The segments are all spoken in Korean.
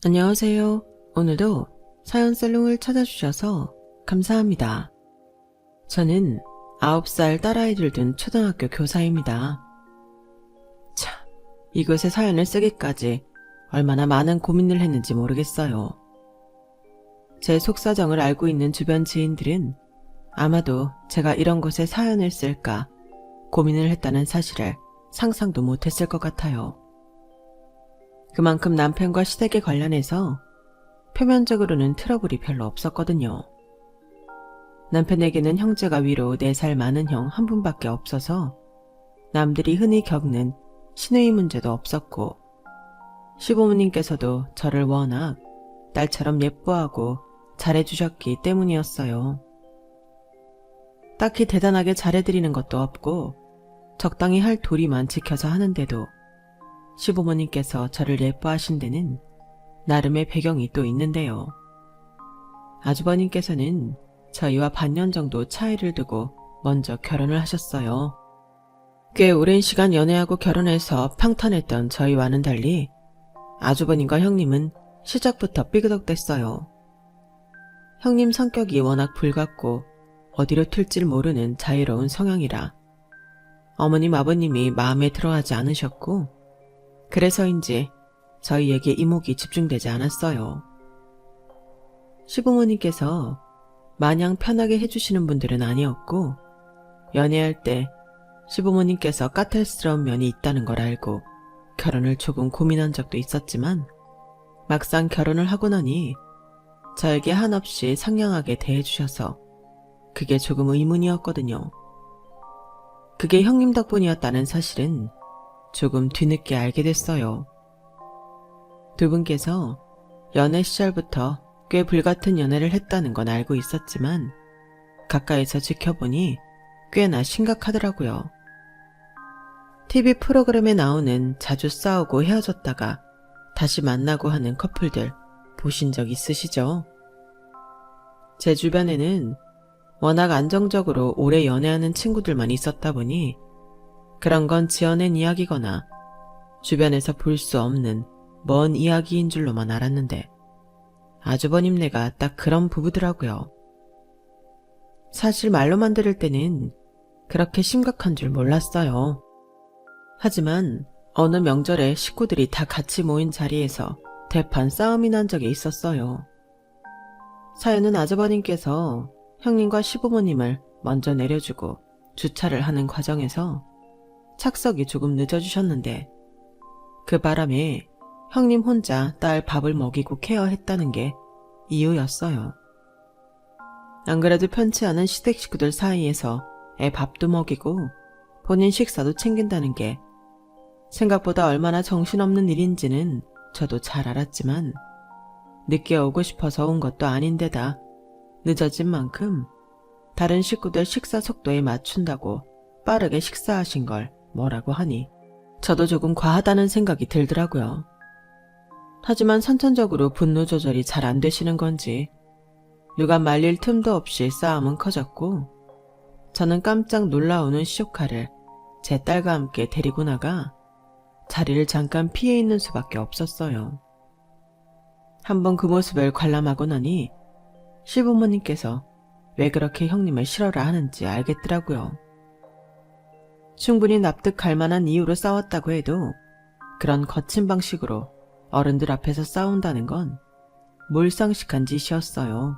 안녕하세요. 오늘도 사연살롱을 찾아주셔서 감사합니다. 저는 9살 딸아이를 둔 초등학교 교사입니다. 참, 이곳에 사연을 쓰기까지 얼마나 많은 고민을 했는지 모르겠어요. 제 속사정을 알고 있는 주변 지인들은 아마도 제가 이런 곳에 사연을 쓸까 고민을 했다는 사실을 상상도 못했을 것 같아요. 그만큼 남편과 시댁에 관련해서 표면적으로는 트러블이 별로 없었거든요. 남편에게는 형제가 위로 4살 많은 형 한 분밖에 없어서 남들이 흔히 겪는 시누이 문제도 없었고, 시부모님께서도 저를 워낙 딸처럼 예뻐하고 잘해주셨기 때문이었어요. 딱히 대단하게 잘해드리는 것도 없고 적당히 할 도리만 지켜서 하는데도 시부모님께서 저를 예뻐하신 데는 나름의 배경이 또 있는데요. 아주버님께서는 저희와 반년 정도 차이를 두고 먼저 결혼을 하셨어요. 꽤 오랜 시간 연애하고 결혼해서 평탄했던 저희와는 달리 아주버님과 형님은 시작부터 삐그덕댔어요. 형님 성격이 워낙 불같고 어디로 튈지 모르는 자유로운 성향이라 어머님 아버님이 마음에 들어하지 않으셨고, 그래서인지 저희에게 이목이 집중되지 않았어요. 시부모님께서 마냥 편하게 해주시는 분들은 아니었고, 연애할 때 시부모님께서 까탈스러운 면이 있다는 걸 알고 결혼을 조금 고민한 적도 있었지만, 막상 결혼을 하고 나니 저에게 한없이 상냥하게 대해주셔서 그게 조금 의문이었거든요. 그게 형님 덕분이었다는 사실은 조금 뒤늦게 알게 됐어요. 두 분께서 연애 시절부터 꽤 불같은 연애를 했다는 건 알고 있었지만 가까이서 지켜보니 꽤나 심각하더라고요. TV 프로그램에 나오는 자주 싸우고 헤어졌다가 다시 만나고 하는 커플들 보신 적 있으시죠? 제 주변에는 워낙 안정적으로 오래 연애하는 친구들만 있었다 보니 그런 건 지어낸 이야기거나 주변에서 볼 수 없는 먼 이야기인 줄로만 알았는데, 아주버님네가 딱 그런 부부더라고요. 사실 말로만 들을 때는 그렇게 심각한 줄 몰랐어요. 하지만 어느 명절에 식구들이 다 같이 모인 자리에서 대판 싸움이 난 적이 있었어요. 사연은 아주버님께서 형님과 시부모님을 먼저 내려주고 주차를 하는 과정에서 착석이 조금 늦어주셨는데, 그 바람에 형님 혼자 딸 밥을 먹이고 케어했다는 게 이유였어요. 안 그래도 편치 않은 시댁 식구들 사이에서 애 밥도 먹이고 본인 식사도 챙긴다는 게 생각보다 얼마나 정신없는 일인지는 저도 잘 알았지만, 늦게 오고 싶어서 온 것도 아닌데다 늦어진 만큼 다른 식구들 식사 속도에 맞춘다고 빠르게 식사하신 걸 뭐라고 하니 저도 조금 과하다는 생각이 들더라고요. 하지만 선천적으로 분노 조절이 잘 안 되시는 건지 누가 말릴 틈도 없이 싸움은 커졌고, 저는 깜짝 놀라오는 시조카를 제 딸과 함께 데리고 나가 자리를 잠깐 피해 있는 수밖에 없었어요. 한번 그 모습을 관람하고 나니 시부모님께서 왜 그렇게 형님을 싫어라 하는지 알겠더라고요. 충분히 납득할 만한 이유로 싸웠다고 해도 그런 거친 방식으로 어른들 앞에서 싸운다는 건 몰상식한 짓이었어요.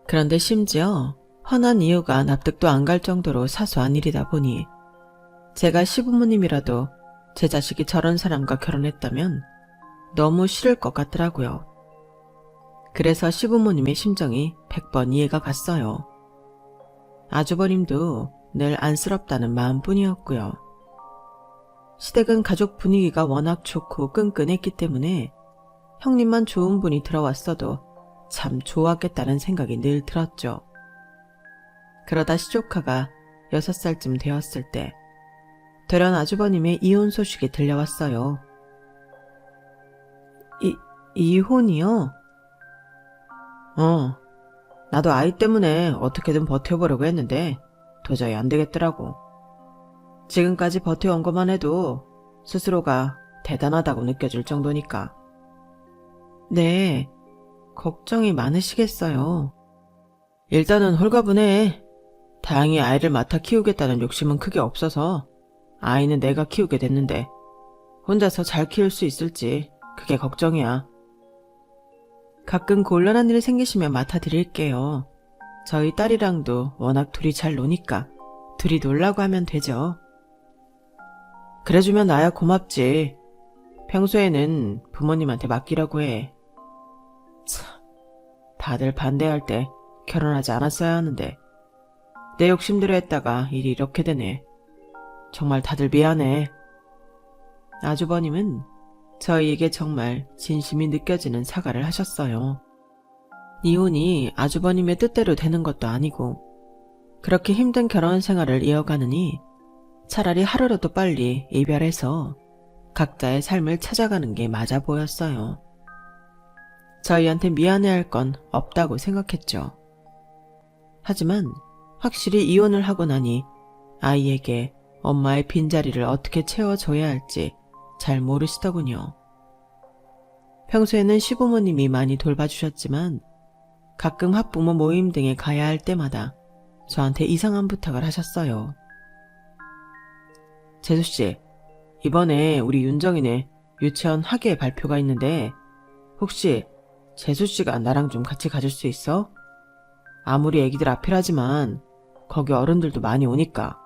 그런데 심지어 훤한 이유가 납득도 안 갈 정도로 사소한 일이다 보니 제가 시부모님이라도 제 자식이 저런 사람과 결혼했다면 너무 싫을 것 같더라고요. 그래서 시부모님의 심정이 100번 이해가 갔어요. 아주버님도 늘 안쓰럽다는 마음뿐이었고요. 시댁은 가족 분위기가 워낙 좋고 끈끈했기 때문에 형님만 좋은 분이 들어왔어도 참 좋았겠다는 생각이 늘 들었죠. 그러다 시조카가 6살쯤 되었을 때 돌연 아주버님의 이혼 소식이 들려왔어요. 이혼이요? 나도 아이 때문에 어떻게든 버텨보려고 했는데 도저히 안 되겠더라고. 지금까지 버텨온 것만 해도 스스로가 대단하다고 느껴질 정도니까. 네, 걱정이 많으시겠어요. 일단은 홀가분해. 다행히 아이를 맡아 키우겠다는 욕심은 크게 없어서 아이는 내가 키우게 됐는데 혼자서 잘 키울 수 있을지 그게 걱정이야. 가끔 곤란한 일이 생기시면 맡아드릴게요. 저희 딸이랑도 워낙 둘이 잘 노니까 둘이 놀라고 하면 되죠. 그래주면 나야 고맙지. 평소에는 부모님한테 맡기라고 해. 참, 다들 반대할 때 결혼하지 않았어야 하는데 내 욕심대로 했다가 일이 이렇게 되네. 정말 다들 미안해. 아주버님은 저희에게 정말 진심이 느껴지는 사과를 하셨어요. 이혼이 아주버님의 뜻대로 되는 것도 아니고 그렇게 힘든 결혼 생활을 이어가느니 차라리 하루라도 빨리 이별해서 각자의 삶을 찾아가는 게 맞아 보였어요. 저희한테 미안해할 건 없다고 생각했죠. 하지만 확실히 이혼을 하고 나니 아이에게 엄마의 빈자리를 어떻게 채워줘야 할지 잘 모르시더군요. 평소에는 시부모님이 많이 돌봐주셨지만 가끔 학부모 모임 등에 가야 할 때마다 저한테 이상한 부탁을 하셨어요. 재수씨, 이번에 우리 윤정이네 유치원 학예 발표가 있는데 혹시 재수씨가 나랑 좀 같이 가줄 수 있어? 아무리 애기들 앞이라지만 거기 어른들도 많이 오니까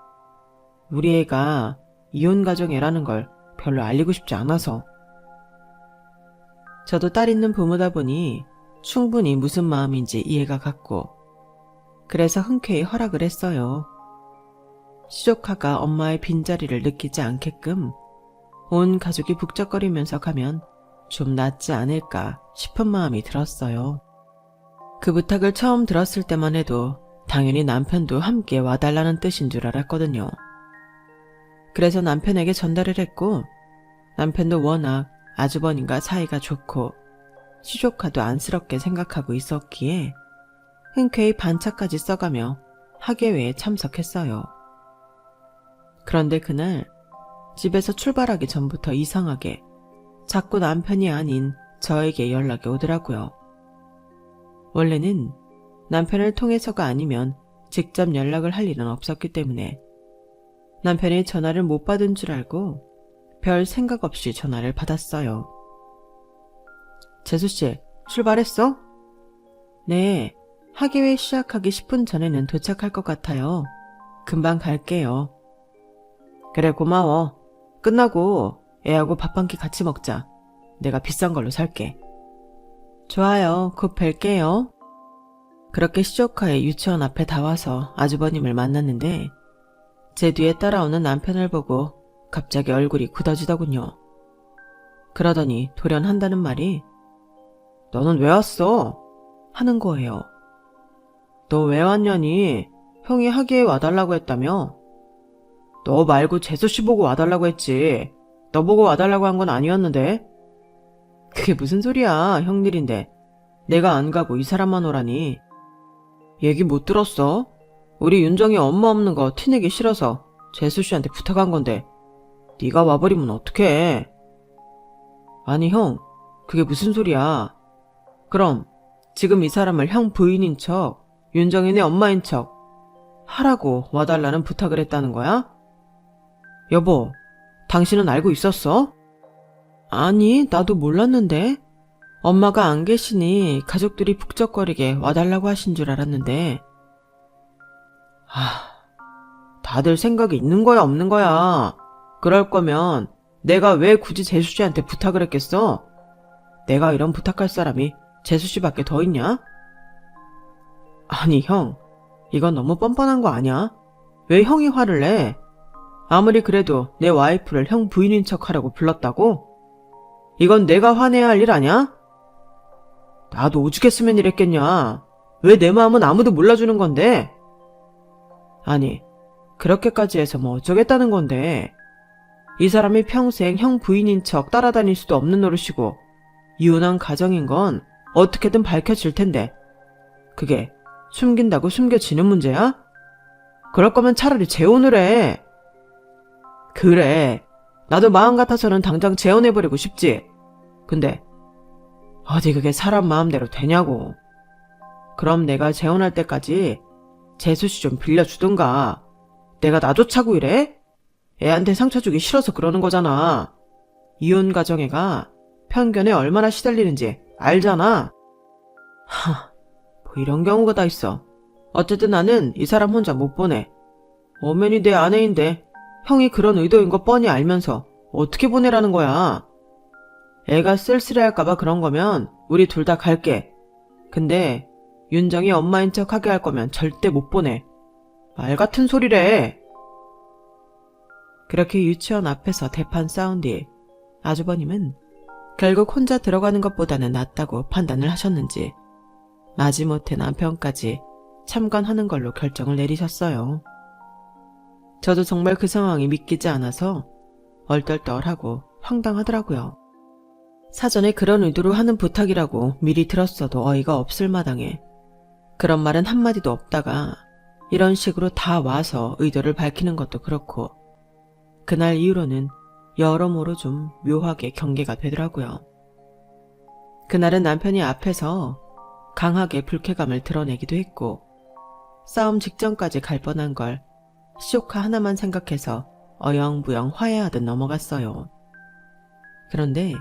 우리 애가 이혼 가정애라는 걸 별로 알리고 싶지 않아서. 저도 딸 있는 부모다 보니 충분히 무슨 마음인지 이해가 갔고 그래서 흔쾌히 허락을 했어요. 시조카가 엄마의 빈자리를 느끼지 않게끔 온 가족이 북적거리면서 가면 좀 낫지 않을까 싶은 마음이 들었어요. 그 부탁을 처음 들었을 때만 해도 당연히 남편도 함께 와달라는 뜻인 줄 알았거든요. 그래서 남편에게 전달을 했고 남편도 워낙 아주버님과 사이가 좋고 시조카도 안쓰럽게 생각하고 있었기에 흔쾌히 반차까지 써가며 학예회에 참석했어요. 그런데 그날 집에서 출발하기 전부터 이상하게 자꾸 남편이 아닌 저에게 연락이 오더라고요. 원래는 남편을 통해서가 아니면 직접 연락을 할 일은 없었기 때문에 남편이 전화를 못 받은 줄 알고 별 생각 없이 전화를 받았어요. 재수씨, 출발했어? 네, 학예회 시작하기 10분 전에는 도착할 것 같아요. 금방 갈게요. 그래, 고마워. 끝나고 애하고 밥 한 끼 같이 먹자. 내가 비싼 걸로 살게. 좋아요. 곧 뵐게요. 그렇게 시조카의 유치원 앞에 다 와서 아주버님을 만났는데 제 뒤에 따라오는 남편을 보고 갑자기 얼굴이 굳어지더군요. 그러더니 돌연한다는 말이 너는 왜 왔어? 하는 거예요. 너 왜 왔냐니? 형이 학예에 와달라고 했다며? 너 말고 재수씨 보고 와달라고 했지. 너 보고 와달라고 한 건 아니었는데? 그게 무슨 소리야, 형 일인데. 내가 안 가고 이 사람만 오라니. 얘기 못 들었어? 우리 윤정이 엄마 없는 거 티내기 싫어서 재수씨한테 부탁한 건데 네가 와버리면 어떡해. 아니 형, 그게 무슨 소리야. 그럼 지금 이 사람을 형 부인인 척, 윤정이네 엄마인 척 하라고 와달라는 부탁을 했다는 거야? 여보, 당신은 알고 있었어? 아니, 나도 몰랐는데. 엄마가 안 계시니 가족들이 북적거리게 와달라고 하신 줄 알았는데. 다들 생각이 있는 거야 없는 거야. 그럴 거면 내가 왜 굳이 재수씨한테 부탁을 했겠어? 내가 이런 부탁할 사람이 재수씨밖에 더 있냐? 아니 형, 이건 너무 뻔뻔한 거 아니야? 왜 형이 화를 내? 아무리 그래도 내 와이프를 형 부인인 척 하라고 불렀다고? 이건 내가 화내야 할 일 아냐? 나도 오죽했으면 이랬겠냐. 왜 내 마음은 아무도 몰라주는 건데? 아니, 그렇게까지 해서 뭐 어쩌겠다는 건데. 이 사람이 평생 형 부인인 척 따라다닐 수도 없는 노릇이고 이혼한 가정인 건 어떻게든 밝혀질 텐데 그게 숨긴다고 숨겨지는 문제야? 그럴 거면 차라리 재혼을 해. 그래, 나도 마음 같아서는 당장 재혼해버리고 싶지. 근데 어디 그게 사람 마음대로 되냐고. 그럼 내가 재혼할 때까지 재수씨 좀 빌려주든가. 내가 나조차고 이래? 애한테 상처 주기 싫어서 그러는 거잖아. 이혼 가정애가 편견에 얼마나 시달리는지 알잖아. 뭐 이런 경우가 다 있어. 어쨌든 나는 이 사람 혼자 못 보내. 엄연히 내 아내인데 형이 그런 의도인 거 뻔히 알면서 어떻게 보내라는 거야. 애가 쓸쓸해할까봐 그런 거면 우리 둘 다 갈게. 근데 윤정이 엄마인 척 하게 할 거면 절대 못 보내. 말 같은 소리래. 그렇게 유치원 앞에서 대판 싸운 뒤 아주버님은 결국 혼자 들어가는 것보다는 낫다고 판단을 하셨는지 마지못해 남편까지 참관하는 걸로 결정을 내리셨어요. 저도 정말 그 상황이 믿기지 않아서 얼떨떨하고 황당하더라고요. 사전에 그런 의도로 하는 부탁이라고 미리 들었어도 어이가 없을 마당에 그런 말은 한마디도 없다가 이런 식으로 다 와서 의도를 밝히는 것도 그렇고 그날 이후로는 여러모로 좀 묘하게 경계가 되더라고요. 그날은 남편이 앞에서 강하게 불쾌감을 드러내기도 했고 싸움 직전까지 갈 뻔한 걸 시조카 하나만 생각해서 어영부영 화해하듯 넘어갔어요. 그런데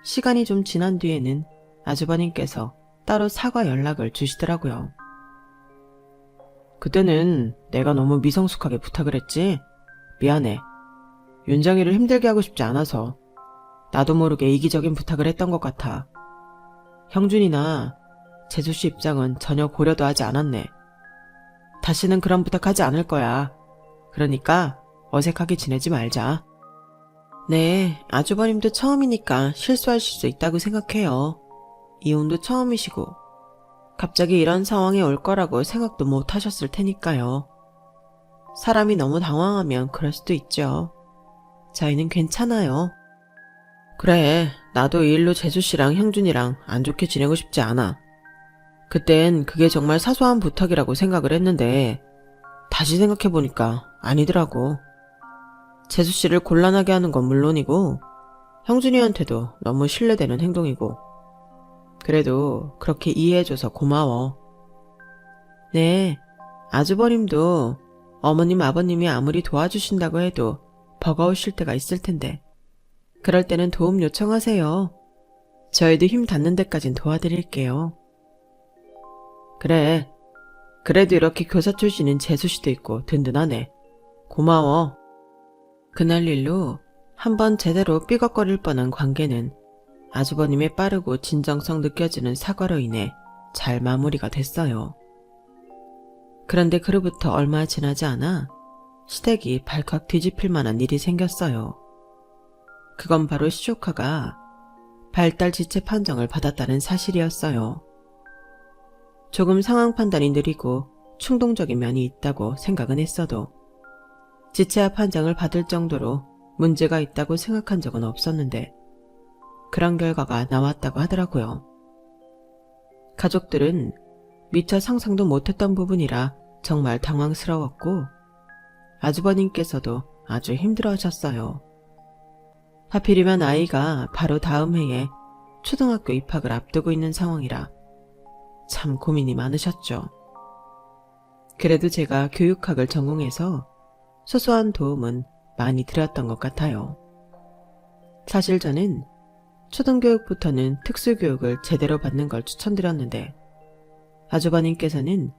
시간이 좀 지난 뒤에는 아주버님께서 따로 사과 연락을 주시더라고요. 그때는 내가 너무 미성숙하게 부탁을 했지? 미안해. 윤정이를 힘들게 하고 싶지 않아서 나도 모르게 이기적인 부탁을 했던 것 같아. 형준이나 재수씨 입장은 전혀 고려도 하지 않았네. 다시는 그런 부탁하지 않을 거야. 그러니까 어색하게 지내지 말자. 네, 아주버님도 처음이니까 실수하실 수 있다고 생각해요. 이혼도 처음이시고 갑자기 이런 상황이 올 거라고 생각도 못 하셨을 테니까요. 사람이 너무 당황하면 그럴 수도 있죠. 저희는 괜찮아요. 그래, 나도 이 일로 재수씨랑 형준이랑 안 좋게 지내고 싶지 않아. 그땐 그게 정말 사소한 부탁이라고 생각을 했는데 다시 생각해보니까 아니더라고. 재수씨를 곤란하게 하는 건 물론이고 형준이한테도 너무 신뢰되는 행동이고 그래도 그렇게 이해해줘서 고마워. 네, 아주버님도 어머님 아버님이 아무리 도와주신다고 해도 버거우실 때가 있을 텐데 그럴 때는 도움 요청하세요. 저희도 힘 닿는 데까진 도와드릴게요. 그래, 그래도 이렇게 교사 출신인 재수씨도 있고 든든하네. 고마워. 그날 일로 한번 제대로 삐걱거릴 뻔한 관계는 아주버님의 빠르고 진정성 느껴지는 사과로 인해 잘 마무리가 됐어요. 그런데 그로부터 얼마 지나지 않아 시댁이 발칵 뒤집힐 만한 일이 생겼어요. 그건 바로 시조카가 발달 지체 판정을 받았다는 사실이었어요. 조금 상황 판단이 느리고 충동적인 면이 있다고 생각은 했어도 지체아 판정을 받을 정도로 문제가 있다고 생각한 적은 없었는데 그런 결과가 나왔다고 하더라고요. 가족들은 미처 상상도 못했던 부분이라 정말 당황스러웠고 아주버님께서도 아주 힘들어하셨어요. 하필이면 아이가 바로 다음 해에 초등학교 입학을 앞두고 있는 상황이라 참 고민이 많으셨죠. 그래도 제가 교육학을 전공해서 소소한 도움은 많이 드렸던 것 같아요. 사실 저는 초등교육부터는 특수교육을 제대로 받는 걸 추천드렸는데 아주버님께서는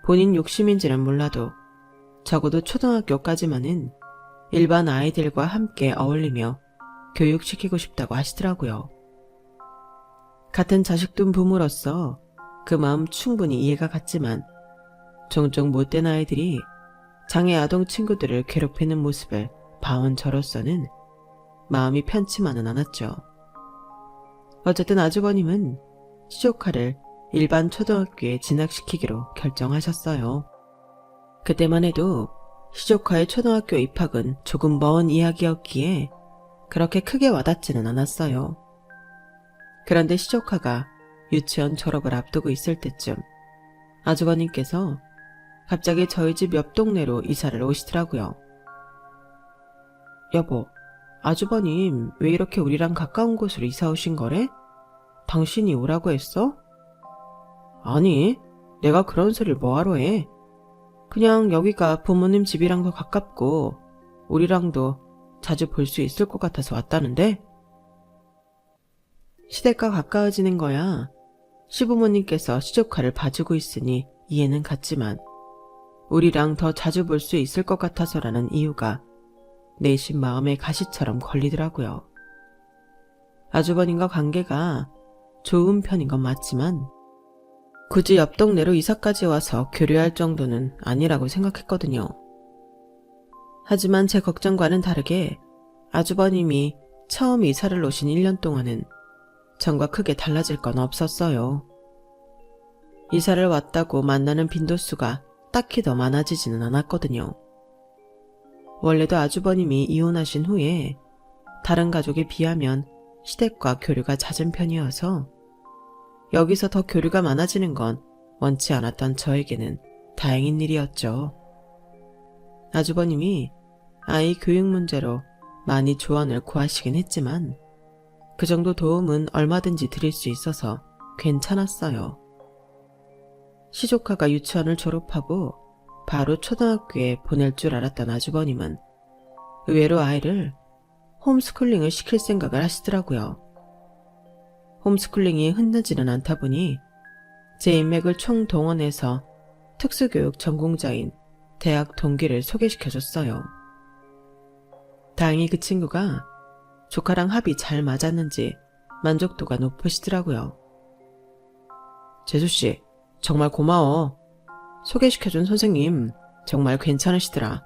본인 욕심인지는 몰라도 적어도 초등학교까지만은 일반 아이들과 함께 어울리며 교육시키고 싶다고 하시더라고요. 같은 자식둔 부모로서 그 마음 충분히 이해가 갔지만 종종 못된 아이들이 장애 아동 친구들을 괴롭히는 모습을 봐온 저로서는 마음이 편치만은 않았죠. 어쨌든 아주버님은 시조카를 일반 초등학교에 진학시키기로 결정하셨어요. 그때만 해도 시조카의 초등학교 입학은 조금 먼 이야기였기에 그렇게 크게 와닿지는 않았어요. 그런데 시조카가 유치원 졸업을 앞두고 있을 때쯤 아주버님께서 갑자기 저희 집 옆 동네로 이사를 오시더라고요. 여보, 아주버님 왜 이렇게 우리랑 가까운 곳으로 이사 오신 거래? 당신이 오라고 했어? 아니, 내가 그런 소리를 뭐하러 해. 그냥 여기가 부모님 집이랑도 가깝고 우리랑도 자주 볼 수 있을 것 같아서 왔다는데? 시댁과 가까워지는 거야 시부모님께서 시조카를 봐주고 있으니 이해는 갔지만 우리랑 더 자주 볼 수 있을 것 같아서라는 이유가 내심 마음에 가시처럼 걸리더라고요. 아주버님과 관계가 좋은 편인 건 맞지만 굳이 옆 동네로 이사까지 와서 교류할 정도는 아니라고 생각했거든요. 하지만 제 걱정과는 다르게 아주버님이 처음 이사를 오신 1년 동안은 전과 크게 달라질 건 없었어요. 이사를 왔다고 만나는 빈도수가 딱히 더 많아지지는 않았거든요. 원래도 아주버님이 이혼하신 후에 다른 가족에 비하면 시댁과 교류가 잦은 편이어서 여기서 더 교류가 많아지는 건 원치 않았던 저에게는 다행인 일이었죠. 아주버님이 아이 교육 문제로 많이 조언을 구하시긴 했지만 그 정도 도움은 얼마든지 드릴 수 있어서 괜찮았어요. 시조카가 유치원을 졸업하고 바로 초등학교에 보낼 줄 알았던 아주버님은 의외로 아이를 홈스쿨링을 시킬 생각을 하시더라고요. 홈스쿨링이 흔하지는 않다 보니 제 인맥을 총동원해서 특수교육 전공자인 대학 동기를 소개시켜줬어요. 다행히 그 친구가 조카랑 합이 잘 맞았는지 만족도가 높으시더라고요. 재수씨, 정말 고마워. 소개시켜준 선생님 정말 괜찮으시더라.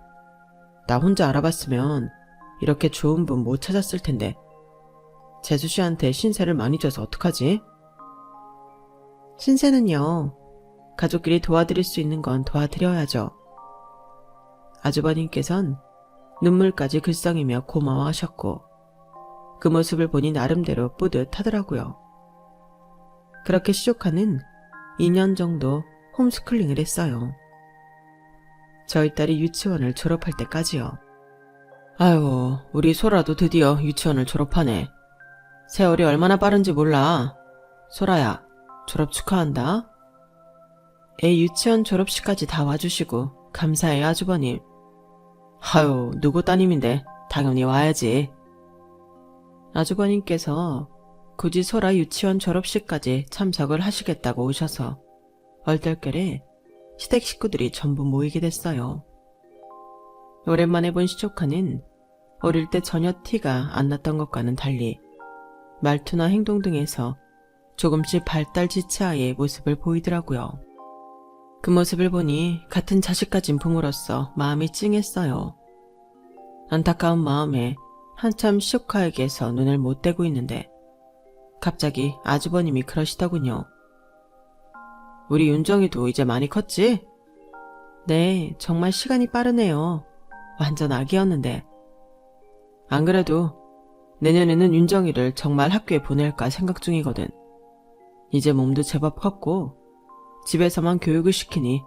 나 혼자 알아봤으면 이렇게 좋은 분 못 찾았을 텐데 재수씨한테 신세를 많이 져서 어떡하지? 신세는요, 가족끼리 도와드릴 수 있는 건 도와드려야죠. 아주버님께선 눈물까지 글썽이며 고마워하셨고 그 모습을 보니 나름대로 뿌듯하더라고요. 그렇게 시조카는 2년 정도 홈스쿨링을 했어요. 저희 딸이 유치원을 졸업할 때까지요. 아유, 우리 소라도 드디어 유치원을 졸업하네. 세월이 얼마나 빠른지 몰라. 소라야, 졸업 축하한다. 애 유치원 졸업식까지 다 와주시고 감사해요, 아주버님. 아유, 누구 따님인데 당연히 와야지. 아주버님께서 굳이 소라 유치원 졸업식까지 참석을 하시겠다고 오셔서 얼떨결에 시댁 식구들이 전부 모이게 됐어요. 오랜만에 본 시조카는 어릴 때 전혀 티가 안 났던 것과는 달리 말투나 행동 등에서 조금씩 발달 지체아이의 모습을 보이더라고요. 그 모습을 보니 같은 자식 가진 부모로서 마음이 찡했어요. 안타까운 마음에 한참 시조카에게서 눈을 못 떼고 있는데 갑자기 아주버님이 그러시더군요. 우리 윤정이도 이제 많이 컸지? 네, 정말 시간이 빠르네요. 완전 아기였는데. 안 그래도 내년에는 윤정이를 정말 학교에 보낼까 생각 중이거든. 이제 몸도 제법 컸고 집에서만 교육을 시키니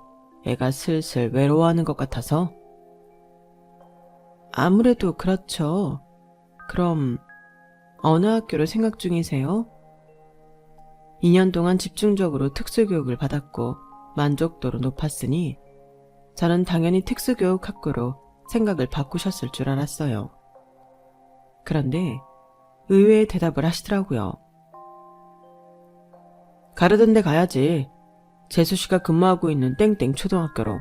애가 슬슬 외로워하는 것 같아서. 아무래도 그렇죠. 그럼 어느 학교로 생각 중이세요? 2년 동안 집중적으로 특수교육을 받았고 만족도로 높았으니 저는 당연히 특수교육 학교로 생각을 바꾸셨을 줄 알았어요. 그런데 의외의 대답을 하시더라고요. 가르던 데 가야지. 재수씨가 근무하고 있는 땡땡 초등학교로.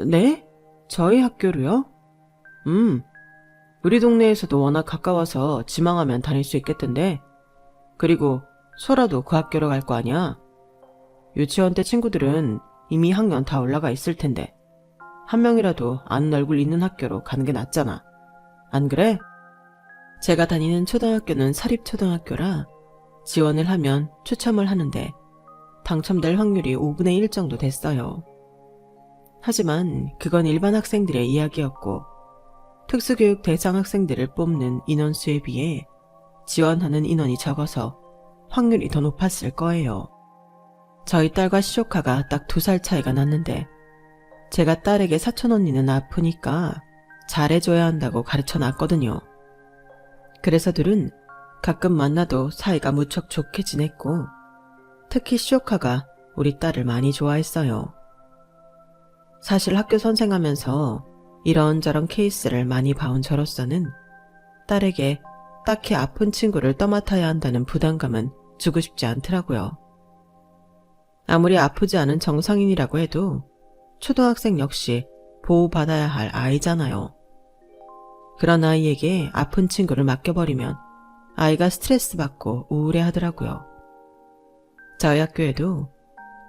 네? 저희 학교로요? 우리 동네에서도 워낙 가까워서 지망하면 다닐 수 있겠던데. 그리고 소라도 그 학교로 갈 거 아니야. 유치원 때 친구들은 이미 학년 다 올라가 있을 텐데 한 명이라도 아는 얼굴 있는 학교로 가는 게 낫잖아. 안 그래? 제가 다니는 초등학교는 사립초등학교라 지원을 하면 추첨을 하는데 당첨될 확률이 5분의 1 정도 됐어요. 하지만 그건 일반 학생들의 이야기였고 특수교육 대상 학생들을 뽑는 인원수에 비해 지원하는 인원이 적어서 확률이 더 높았을 거예요. 저희 딸과 시조카가 딱 2살 차이가 났는데 제가 딸에게 사촌언니는 아프니까 잘해줘야 한다고 가르쳐놨거든요. 그래서 둘은 가끔 만나도 사이가 무척 좋게 지냈고, 특히 시오카가 우리 딸을 많이 좋아했어요. 사실 학교 선생하면서 이런저런 케이스를 많이 봐온 저로서는 딸에게 딱히 아픈 친구를 떠맡아야 한다는 부담감은 주고 싶지 않더라고요. 아무리 아프지 않은 정상인이라고 해도 초등학생 역시 보호받아야 할 아이잖아요. 그런 아이에게 아픈 친구를 맡겨버리면 아이가 스트레스 받고 우울해 하더라고요. 저희 학교에도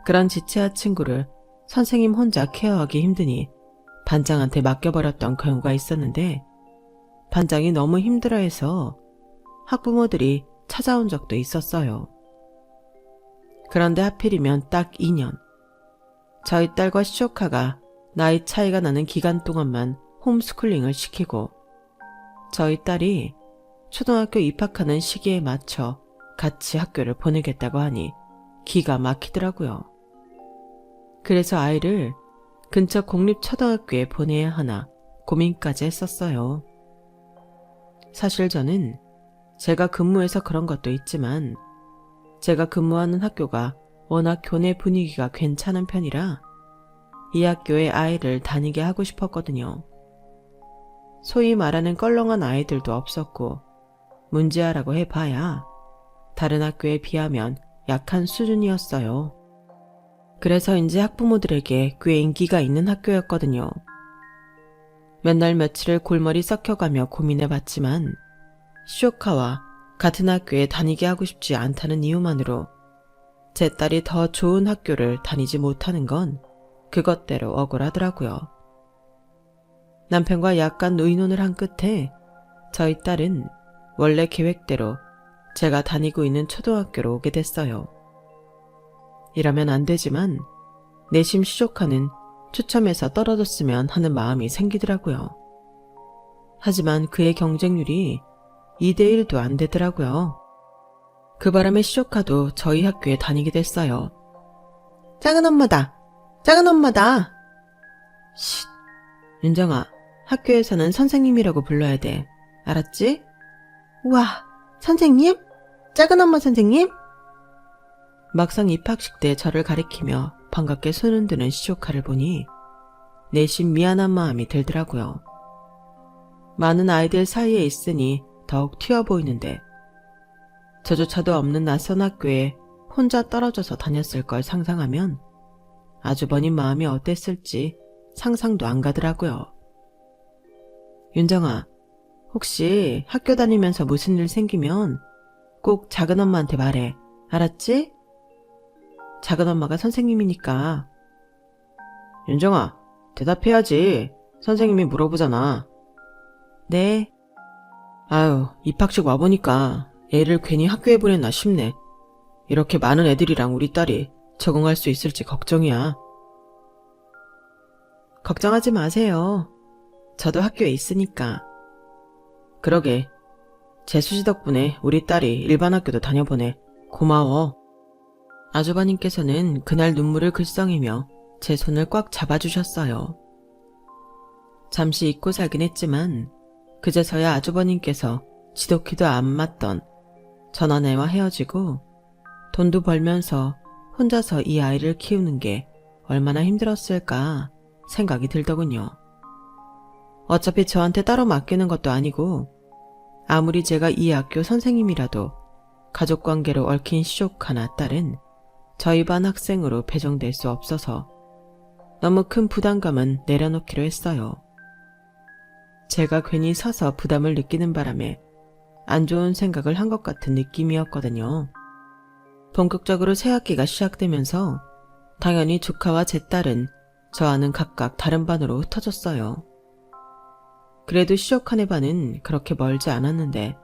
그런 지체아 친구를 선생님 혼자 케어하기 힘드니 반장한테 맡겨버렸던 경우가 있었는데, 반장이 너무 힘들어해서 학부모들이 찾아온 적도 있었어요. 그런데 하필이면 딱 2년. 저희 딸과 시조카가 나이 차이가 나는 기간 동안만 홈스쿨링을 시키고, 저희 딸이 초등학교 입학하는 시기에 맞춰 같이 학교를 보내겠다고 하니 기가 막히더라고요. 그래서 아이를 근처 공립초등학교에 보내야 하나 고민까지 했었어요. 사실 저는 제가 근무해서 그런 것도 있지만, 제가 근무하는 학교가 워낙 교내 분위기가 괜찮은 편이라 이 학교에 아이를 다니게 하고 싶었거든요. 소위 말하는 껄렁한 아이들도 없었고, 문제아라고 해봐야 다른 학교에 비하면 약한 수준이었어요. 그래서인지 학부모들에게 꽤 인기가 있는 학교였거든요. 몇 날 며칠을 골머리 썩혀가며 고민해봤지만 시오카와 같은 학교에 다니게 하고 싶지 않다는 이유만으로 제 딸이 더 좋은 학교를 다니지 못하는 건 그것대로 억울하더라고요. 남편과 약간 의논을 한 끝에 저희 딸은 원래 계획대로 제가 다니고 있는 초등학교로 오게 됐어요. 이러면 안 되지만 내심 시조카는 추첨해서 떨어졌으면 하는 마음이 생기더라고요. 하지만 그의 경쟁률이 2대1도 안 되더라고요. 그 바람에 시조카도 저희 학교에 다니게 됐어요. 작은 엄마다! 작은 엄마다! 쉿! 윤정아, 학교에서는 선생님이라고 불러야 돼. 알았지? 우와, 선생님? 작은 엄마 선생님? 막상 입학식 때 저를 가리키며 반갑게 손 흔드는 시조카를 보니 내심 미안한 마음이 들더라고요. 많은 아이들 사이에 있으니 더욱 튀어 보이는데 저조차도 없는 낯선 학교에 혼자 떨어져서 다녔을 걸 상상하면 아주버님 마음이 어땠을지 상상도 안 가더라고요. 윤정아, 혹시 학교 다니면서 무슨 일 생기면 꼭 작은 엄마한테 말해. 알았지? 작은 엄마가 선생님이니까. 윤정아, 대답해야지. 선생님이 물어보잖아. 네. 아유, 입학식 와보니까 애를 괜히 학교에 보냈나 싶네. 이렇게 많은 애들이랑 우리 딸이 적응할 수 있을지 걱정이야. 걱정하지 마세요. 저도 학교에 있으니까. 그러게. 재수씨 덕분에 우리 딸이 일반 학교도 다녀보네. 고마워. 아주버님께서는 그날 눈물을 글썽이며 제 손을 꽉 잡아주셨어요. 잠시 잊고 살긴 했지만 그제서야 아주버님께서 지독히도 안 맞던 전 아내와 헤어지고 돈도 벌면서 혼자서 이 아이를 키우는 게 얼마나 힘들었을까 생각이 들더군요. 어차피 저한테 따로 맡기는 것도 아니고 아무리 제가 이 학교 선생님이라도 가족관계로 얽힌 시조카나 딸은 저희 반 학생으로 배정될 수 없어서 너무 큰 부담감은 내려놓기로 했어요. 제가 괜히 서서 부담을 느끼는 바람에 안 좋은 생각을 한 것 같은 느낌이었거든요. 본격적으로 새 학기가 시작되면서 당연히 조카와 제 딸은 저와는 각각 다른 반으로 흩어졌어요. 그래도 시조카네 반은 그렇게 멀지 않았는데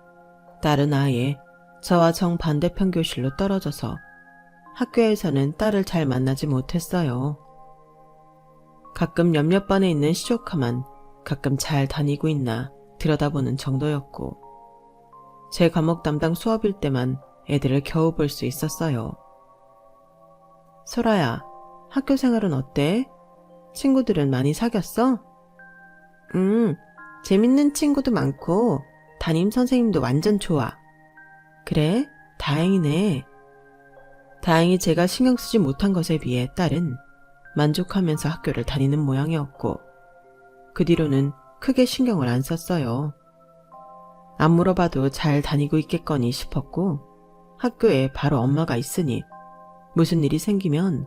딸은 아예 저와 정반대편 교실로 떨어져서 학교에서는 딸을 잘 만나지 못했어요. 가끔 몇몇 반에 있는 시조카만 가끔 잘 다니고 있나 들여다보는 정도였고 제 과목 담당 수업일 때만 애들을 겨우 볼 수 있었어요. 소라야, 학교 생활은 어때? 친구들은 많이 사귀었어? 재밌는 친구도 많고 담임 선생님도 완전 좋아. 그래? 다행이네. 다행히 제가 신경 쓰지 못한 것에 비해 딸은 만족하면서 학교를 다니는 모양이었고 그 뒤로는 크게 신경을 안 썼어요. 안 물어봐도 잘 다니고 있겠거니 싶었고 학교에 바로 엄마가 있으니 무슨 일이 생기면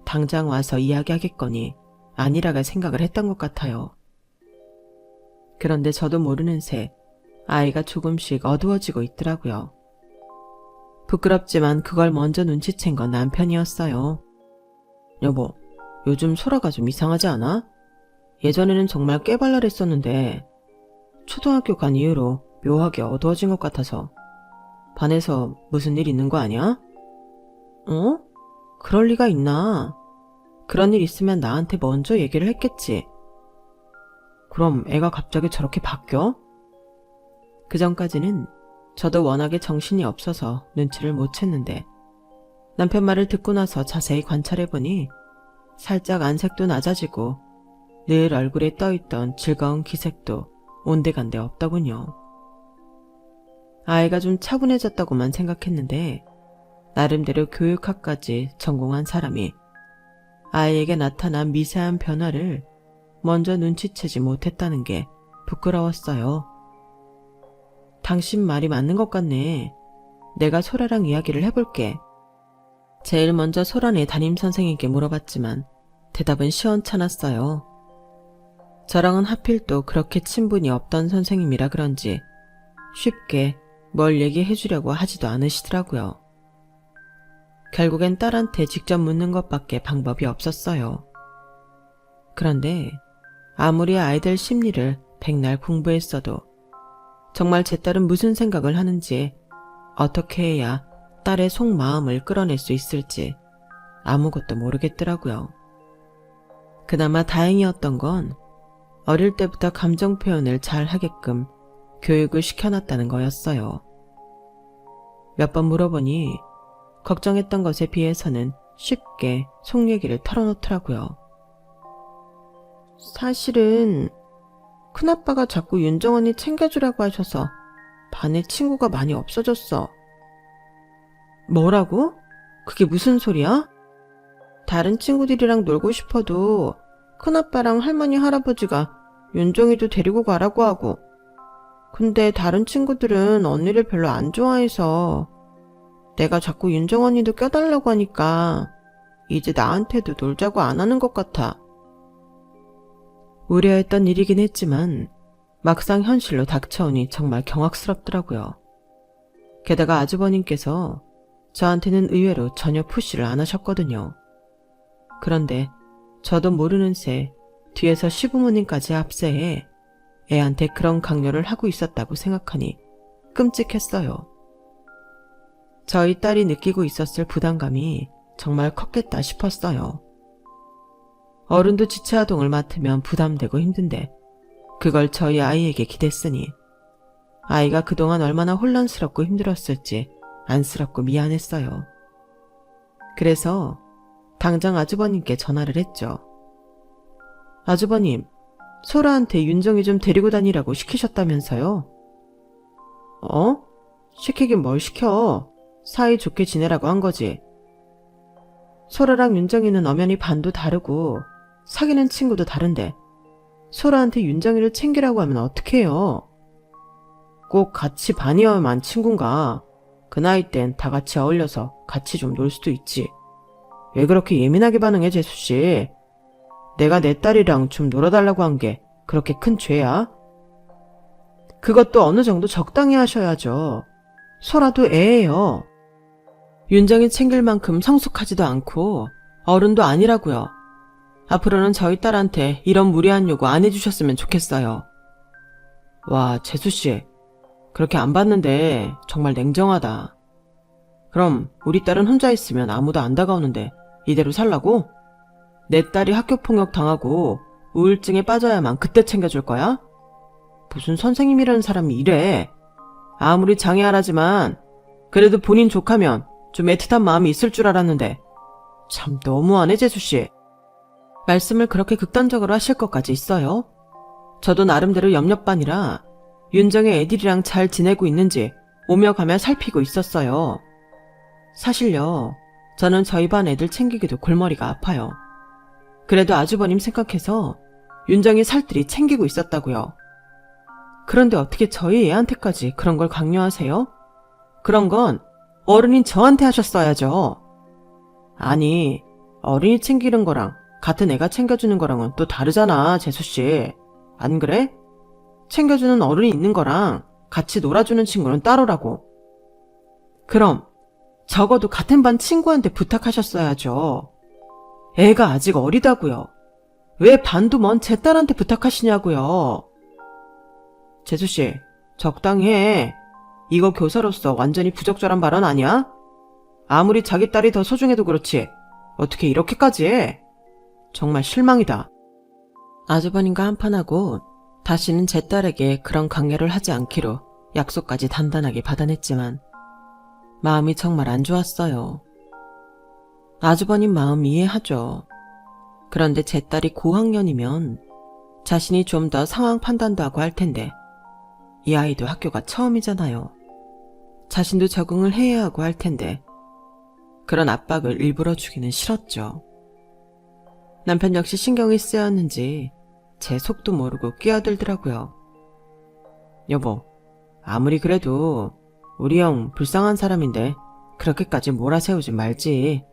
당장 와서 이야기하겠거니 아니라가 생각을 했던 것 같아요. 그런데 저도 모르는 새 아이가 조금씩 어두워지고 있더라고요. 부끄럽지만 그걸 먼저 눈치챈 건 남편이었어요. 여보, 요즘 소라가 좀 이상하지 않아? 예전에는 정말 깨발랄했었는데 초등학교 간 이후로 묘하게 어두워진 것 같아서 반에서 무슨 일 있는 거 아니야? 어? 그럴 리가 있나? 그런 일 있으면 나한테 먼저 얘기를 했겠지. 그럼 애가 갑자기 저렇게 바뀌어? 그전까지는 저도 워낙에 정신이 없어서 눈치를 못 챘는데 남편 말을 듣고 나서 자세히 관찰해보니 살짝 안색도 낮아지고 늘 얼굴에 떠있던 즐거운 기색도 온데간데 없더군요. 아이가 좀 차분해졌다고만 생각했는데 나름대로 교육학까지 전공한 사람이 아이에게 나타난 미세한 변화를 먼저 눈치채지 못했다는 게 부끄러웠어요. 당신 말이 맞는 것 같네. 내가 소라랑 이야기를 해볼게. 제일 먼저 소라네 담임선생님께 물어봤지만 대답은 시원찮았어요. 저랑은 하필 또 그렇게 친분이 없던 선생님이라 그런지 쉽게 뭘 얘기해 주려고 하지도 않으시더라고요. 결국엔 딸한테 직접 묻는 것밖에 방법이 없었어요. 그런데 아무리 아이들 심리를 백날 공부했어도 정말 제 딸은 무슨 생각을 하는지 어떻게 해야 딸의 속마음을 끌어낼 수 있을지 아무것도 모르겠더라고요. 그나마 다행이었던 건 어릴 때부터 감정 표현을 잘 하게끔 교육을 시켜놨다는 거였어요. 몇 번 물어보니 걱정했던 것에 비해서는 쉽게 속 얘기를 털어놓더라고요. 사실은 큰아빠가 자꾸 윤정 언니 챙겨주라고 하셔서 반에 친구가 많이 없어졌어. 뭐라고? 그게 무슨 소리야? 다른 친구들이랑 놀고 싶어도 큰아빠랑 할머니 할아버지가 윤정이도 데리고 가라고 하고 근데 다른 친구들은 언니를 별로 안 좋아해서 내가 자꾸 윤정 언니도 껴달라고 하니까 이제 나한테도 놀자고 안 하는 것 같아. 우려했던 일이긴 했지만 막상 현실로 닥쳐오니 정말 경악스럽더라고요. 게다가 아주버님께서 저한테는 의외로 전혀 푸시를 안 하셨거든요. 그런데 저도 모르는 새 뒤에서 시부모님까지 합세해 애한테 그런 강요를 하고 있었다고 생각하니 끔찍했어요. 저희 딸이 느끼고 있었을 부담감이 정말 컸겠다 싶었어요. 어른도 지체아동을 맡으면 부담되고 힘든데 그걸 저희 아이에게 기댔으니 아이가 그동안 얼마나 혼란스럽고 힘들었을지 안쓰럽고 미안했어요. 그래서 당장 아주버님께 전화를 했죠. 아주버님, 소라한테 윤정이 좀 데리고 다니라고 시키셨다면서요? 어? 시키긴 뭘 시켜. 사이좋게 지내라고 한 거지. 소라랑 윤정이는 엄연히 반도 다르고 사귀는 친구도 다른데 소라한테 윤정이를 챙기라고 하면 어떡해요? 꼭 같이 반이어야만 친군가. 그 나이 땐 다 같이 어울려서 같이 좀 놀 수도 있지. 왜 그렇게 예민하게 반응해, 재수씨? 내가 내 딸이랑 좀 놀아달라고 한 게 그렇게 큰 죄야? 그것도 어느 정도 적당히 하셔야죠. 소라도 애예요. 윤정이 챙길 만큼 성숙하지도 않고 어른도 아니라고요. 앞으로는 저희 딸한테 이런 무리한 요구 안 해주셨으면 좋겠어요. 와, 재수씨. 그렇게 안 봤는데 정말 냉정하다. 그럼 우리 딸은 혼자 있으면 아무도 안 다가오는데 이대로 살라고? 내 딸이 학교폭력 당하고 우울증에 빠져야만 그때 챙겨줄 거야? 무슨 선생님이라는 사람이 이래. 아무리 장애하라지만 그래도 본인 족하면 좀 애틋한 마음이 있을 줄 알았는데 참 너무하네, 재수씨. 말씀을 그렇게 극단적으로 하실 것까지 있어요? 저도 나름대로 염려반이라 윤정의 애들이랑 잘 지내고 있는지 오며 가며 살피고 있었어요. 사실요, 저는 저희 반 애들 챙기기도 골머리가 아파요. 그래도 아주버님 생각해서 윤정이 살뜰히 챙기고 있었다고요. 그런데 어떻게 저희 애한테까지 그런 걸 강요하세요? 그런 건 어른인 저한테 하셨어야죠. 아니, 어른이 챙기는 거랑 같은 애가 챙겨주는 거랑은 또 다르잖아, 재수씨. 안 그래? 챙겨주는 어른이 있는 거랑 같이 놀아주는 친구는 따로라고. 그럼 적어도 같은 반 친구한테 부탁하셨어야죠. 애가 아직 어리다고요. 왜 반도 먼 제 딸한테 부탁하시냐고요. 재수씨, 적당히 해. 이거 교사로서 완전히 부적절한 발언 아니야? 아무리 자기 딸이 더 소중해도 그렇지 어떻게 이렇게까지 해? 정말 실망이다. 아주버님과 한판하고 다시는 제 딸에게 그런 강요를 하지 않기로 약속까지 단단하게 받아냈지만 마음이 정말 안 좋았어요. 아주버님 마음 이해하죠. 그런데 제 딸이 고학년이면 자신이 좀 더 상황 판단도 하고 할 텐데 이 아이도 학교가 처음이잖아요. 자신도 적응을 해야 하고 할 텐데 그런 압박을 일부러 주기는 싫었죠. 남편 역시 신경이 쓰였는지 제 속도 모르고 끼어들더라고요. 여보, 아무리 그래도 우리 형 불쌍한 사람인데 그렇게까지 몰아세우지 말지.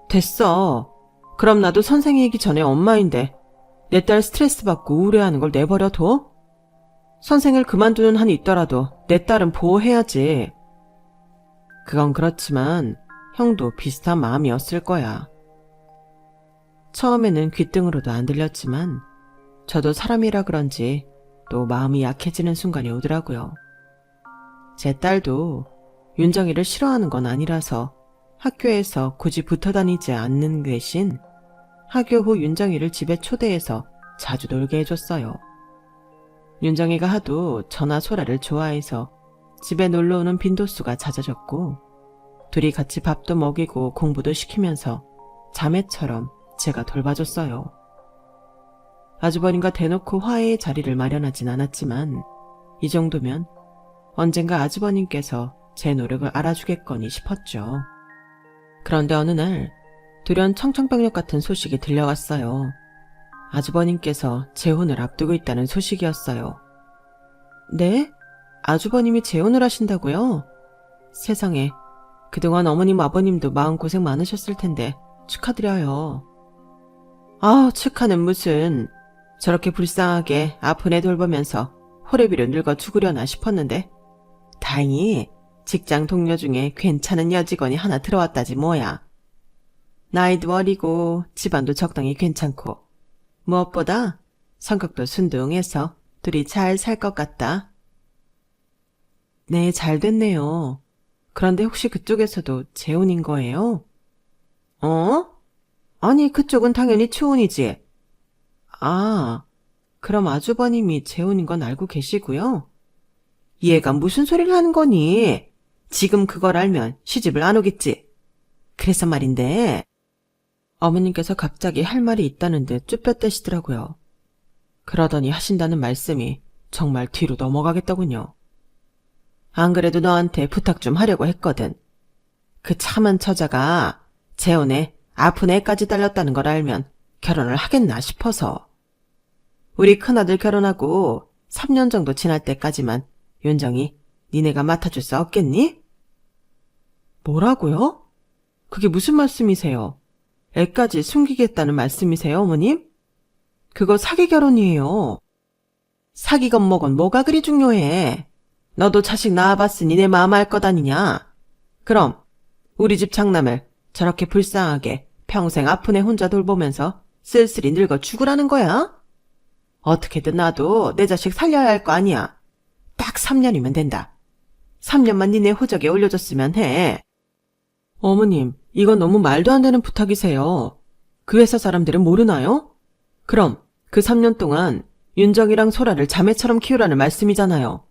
됐어. 그럼 나도 선생이기 전에 엄마인데 내 딸 스트레스 받고 우울해하는 걸 내버려 둬? 선생을 그만두는 한이 있더라도 내 딸은 보호해야지. 그건 그렇지만 형도 비슷한 마음이었을 거야. 처음에는 귓등으로도 안 들렸지만 저도 사람이라 그런지 또 마음이 약해지는 순간이 오더라고요. 제 딸도 윤정이를 싫어하는 건 아니라서 학교에서 굳이 붙어 다니지 않는 대신 학교 후 윤정이를 집에 초대해서 자주 놀게 해줬어요. 윤정이가 하도 저나 소라를 좋아해서 집에 놀러오는 빈도수가 잦아졌고 둘이 같이 밥도 먹이고 공부도 시키면서 자매처럼 제가 돌봐줬어요. 아주버님과 대놓고 화해의 자리를 마련하진 않았지만 이 정도면 언젠가 아주버님께서 제 노력을 알아주겠거니 싶었죠. 그런데 어느 날 돌연 청천벽력 같은 소식이 들려왔어요. 아주버님께서 재혼을 앞두고 있다는 소식이었어요. 네? 아주버님이 재혼을 하신다고요? 세상에, 그동안 어머님 아버님도 마음고생 많으셨을 텐데 축하드려요. 아, 축하는 무슨. 저렇게 불쌍하게 아픈 애 돌보면서 호래비로 늙어 죽으려나 싶었는데 다행히 직장 동료 중에 괜찮은 여직원이 하나 들어왔다지 뭐야. 나이도 어리고 집안도 적당히 괜찮고 무엇보다 성격도 순둥해서 둘이 잘 살 것 같다. 네, 잘 됐네요. 그런데 혹시 그쪽에서도 재혼인 거예요? 어? 아니, 그쪽은 당연히 초혼이지. 아, 그럼 아주버님이 재혼인 건 알고 계시고요? 얘가 무슨 소리를 하는 거니? 지금 그걸 알면 시집을 안 오겠지. 그래서 말인데 어머님께서 갑자기 할 말이 있다는 듯 쭈뼛대시더라고요. 그러더니 하신다는 말씀이 정말 뒤로 넘어가겠더군요. 안 그래도 너한테 부탁 좀 하려고 했거든. 그 참한 처자가 재혼에 아픈 애까지 딸렸다는 걸 알면 결혼을 하겠나 싶어서. 우리 큰아들 결혼하고 3년 정도 지날 때까지만 윤정이 니네가 맡아줄 수 없겠니? 뭐라고요? 그게 무슨 말씀이세요? 애까지 숨기겠다는 말씀이세요, 어머님? 그거 사기 결혼이에요. 사기건 뭐건 뭐가 그리 중요해. 너도 자식 낳아봤으니 내 마음 알 것 아니냐? 그럼 우리 집 장남을 저렇게 불쌍하게 평생 아픈 애 혼자 돌보면서 쓸쓸히 늙어 죽으라는 거야? 어떻게든 나도 내 자식 살려야 할 거 아니야. 딱 3년이면 된다. 3년만 니네 호적에 올려줬으면 해. 어머님, 이건 너무 말도 안 되는 부탁이세요. 그 회사 사람들은 모르나요? 그럼 그 3년 동안 윤정이랑 소라를 자매처럼 키우라는 말씀이잖아요.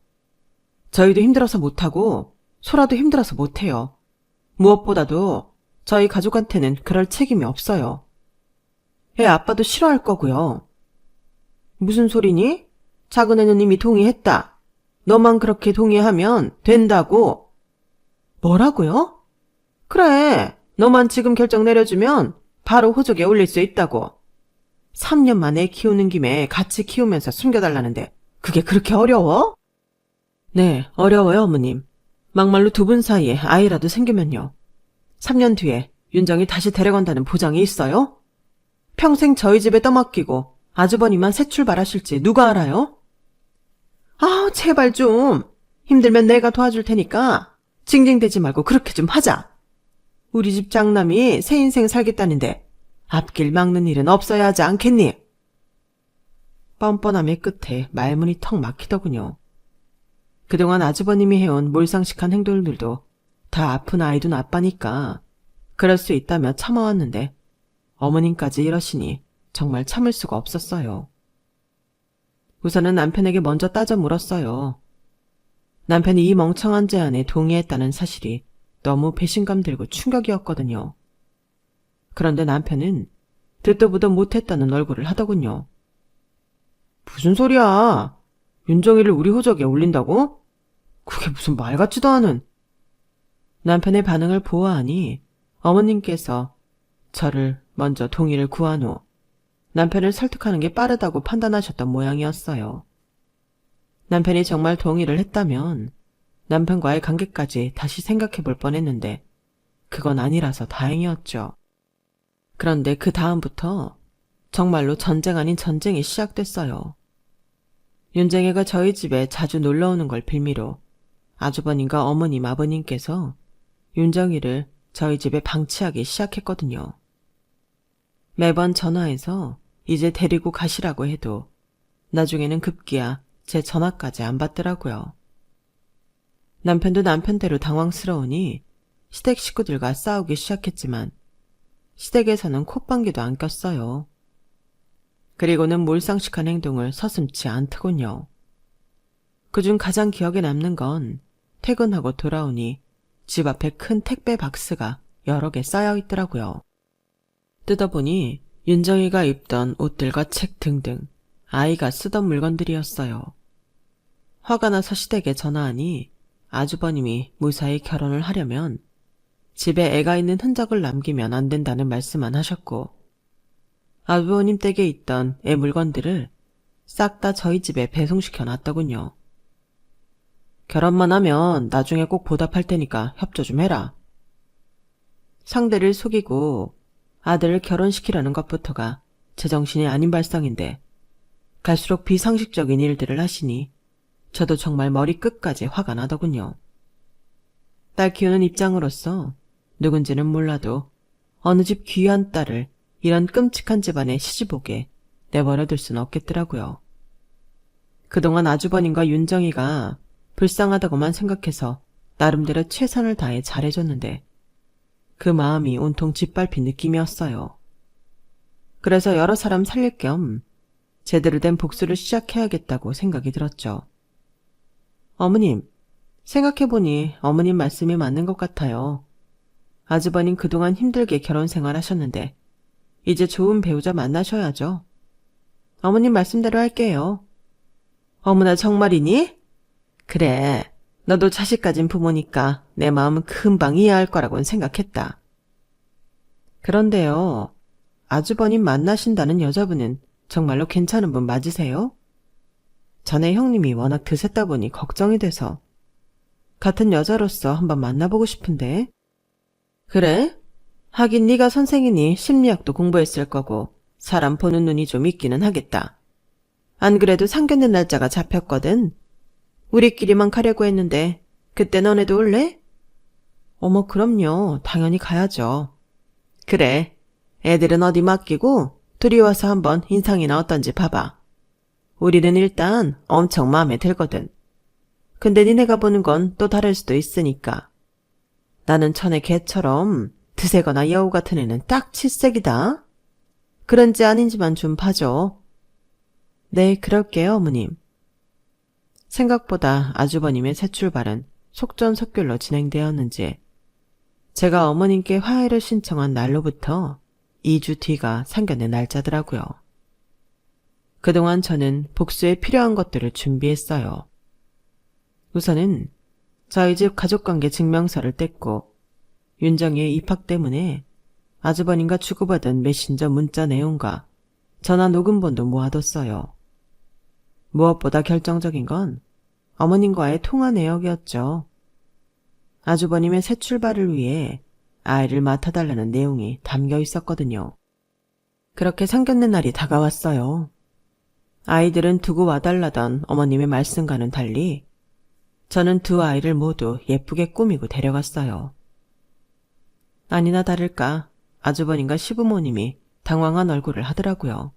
저희도 힘들어서 못하고 소라도 힘들어서 못해요. 무엇보다도 저희 가족한테는 그럴 책임이 없어요. 애 아빠도 싫어할 거고요. 무슨 소리니? 작은 애는 이미 동의했다. 너만 그렇게 동의하면 된다고. 뭐라고요? 그래, 너만 지금 결정 내려주면 바로 호적에 올릴 수 있다고. 3년 만에 키우는 김에 같이 키우면서 숨겨달라는데 그게 그렇게 어려워? 네, 어려워요, 어머님. 막말로 두 분 사이에 아이라도 생기면요. 3년 뒤에 윤정이 다시 데려간다는 보장이 있어요? 평생 저희 집에 떠맡기고 아주버님만 새 출발하실지 누가 알아요? 아, 제발 좀. 힘들면 내가 도와줄 테니까 징징대지 말고 그렇게 좀 하자. 우리 집 장남이 새 인생 살겠다는데 앞길 막는 일은 없어야 하지 않겠니? 뻔뻔함의 끝에 말문이 턱 막히더군요. 그동안 아주버님이 해온 몰상식한 행동들도 다 아픈 아이둔 아빠니까 그럴 수 있다며 참아왔는데 어머님까지 이러시니 정말 참을 수가 없었어요. 우선은 남편에게 먼저 따져 물었어요. 남편이 이 멍청한 제안에 동의했다는 사실이 너무 배신감 들고 충격이었거든요. 그런데 남편은 듣도 보도 못했다는 얼굴을 하더군요. 무슨 소리야? 윤정이를 우리 호적에 올린다고? 그게 무슨 말 같지도 않은. 남편의 반응을 보아하니 어머님께서 저를 먼저 동의를 구한 후 남편을 설득하는 게 빠르다고 판단하셨던 모양이었어요. 남편이 정말 동의를 했다면 남편과의 관계까지 다시 생각해 볼 뻔했는데 그건 아니라서 다행이었죠. 그런데 그 다음부터 정말로 전쟁 아닌 전쟁이 시작됐어요. 윤쟁이가 저희 집에 자주 놀러오는 걸 빌미로 아주버님과 어머님, 아버님께서 윤정이를 저희 집에 방치하기 시작했거든요. 매번 전화해서 이제 데리고 가시라고 해도 나중에는 급기야 제 전화까지 안 받더라고요. 남편도 남편대로 당황스러우니 시댁 식구들과 싸우기 시작했지만 시댁에서는 콧방귀도 안 꼈어요. 그리고는 몰상식한 행동을 서슴지 않더군요. 그중 가장 기억에 남는 건 퇴근하고 돌아오니 집 앞에 큰 택배 박스가 여러 개 쌓여 있더라고요. 뜯어보니 윤정이가 입던 옷들과 책 등등 아이가 쓰던 물건들이었어요. 화가 나서 시댁에 전화하니 아주버님이 무사히 결혼을 하려면 집에 애가 있는 흔적을 남기면 안 된다는 말씀만 하셨고 아주버님 댁에 있던 애 물건들을 싹 다 저희 집에 배송시켜 놨더군요. 결혼만 하면 나중에 꼭 보답할 테니까 협조 좀 해라. 상대를 속이고 아들을 결혼시키려는 것부터가 제정신이 아닌 발상인데 갈수록 비상식적인 일들을 하시니 저도 정말 머리 끝까지 화가 나더군요. 딸 키우는 입장으로서 누군지는 몰라도 어느 집 귀한 딸을 이런 끔찍한 집안에 시집오게 내버려둘 수는 없겠더라고요. 그동안 아주버님과 윤정이가 불쌍하다고만 생각해서 나름대로 최선을 다해 잘해줬는데 그 마음이 온통 짓밟힌 느낌이었어요. 그래서 여러 사람 살릴 겸 제대로 된 복수를 시작해야겠다고 생각이 들었죠. 어머님, 생각해보니 어머님 말씀이 맞는 것 같아요. 아주버님 그동안 힘들게 결혼 생활하셨는데 이제 좋은 배우자 만나셔야죠. 어머님 말씀대로 할게요. 어머나 정말이니? 그래, 너도 자식 가진 부모니까 내 마음은 금방 이해할 거라고는 생각했다. 그런데요, 아주버님 만나신다는 여자분은 정말로 괜찮은 분 맞으세요? 전에 형님이 워낙 드셌다 보니 걱정이 돼서 같은 여자로서 한번 만나보고 싶은데. 그래? 하긴 네가 선생이니 심리학도 공부했을 거고 사람 보는 눈이 좀 있기는 하겠다. 안 그래도 상견례 날짜가 잡혔거든. 우리끼리만 가려고 했는데 그때 너네도 올래? 어머 그럼요. 당연히 가야죠. 그래. 애들은 어디 맡기고 둘이 와서 한번 인상이나 어떤지 봐봐. 우리는 일단 엄청 마음에 들거든. 근데 니네가 보는 건 또 다를 수도 있으니까. 나는 천의 개처럼 드세거나 여우 같은 애는 딱 칠색이다. 그런지 아닌지만 좀 봐줘. 네, 그럴게요, 어머님. 생각보다 아주버님의 새 출발은 속전속결로 진행되었는지 제가 어머님께 화해를 신청한 날로부터 2주 뒤가 상견례 날짜더라고요. 그동안 저는 복수에 필요한 것들을 준비했어요. 우선은 저희 집 가족관계 증명서를 뗐고 윤정이의 입학 때문에 아주버님과 주고받은 메신저 문자 내용과 전화 녹음본도 모아뒀어요. 무엇보다 결정적인 건 어머님과의 통화 내역이었죠. 아주버님의 새 출발을 위해 아이를 맡아달라는 내용이 담겨 있었거든요. 그렇게 상견례 날이 다가왔어요. 아이들은 두고 와달라던 어머님의 말씀과는 달리 저는 두 아이를 모두 예쁘게 꾸미고 데려갔어요. 아니나 다를까 아주버님과 시부모님이 당황한 얼굴을 하더라고요.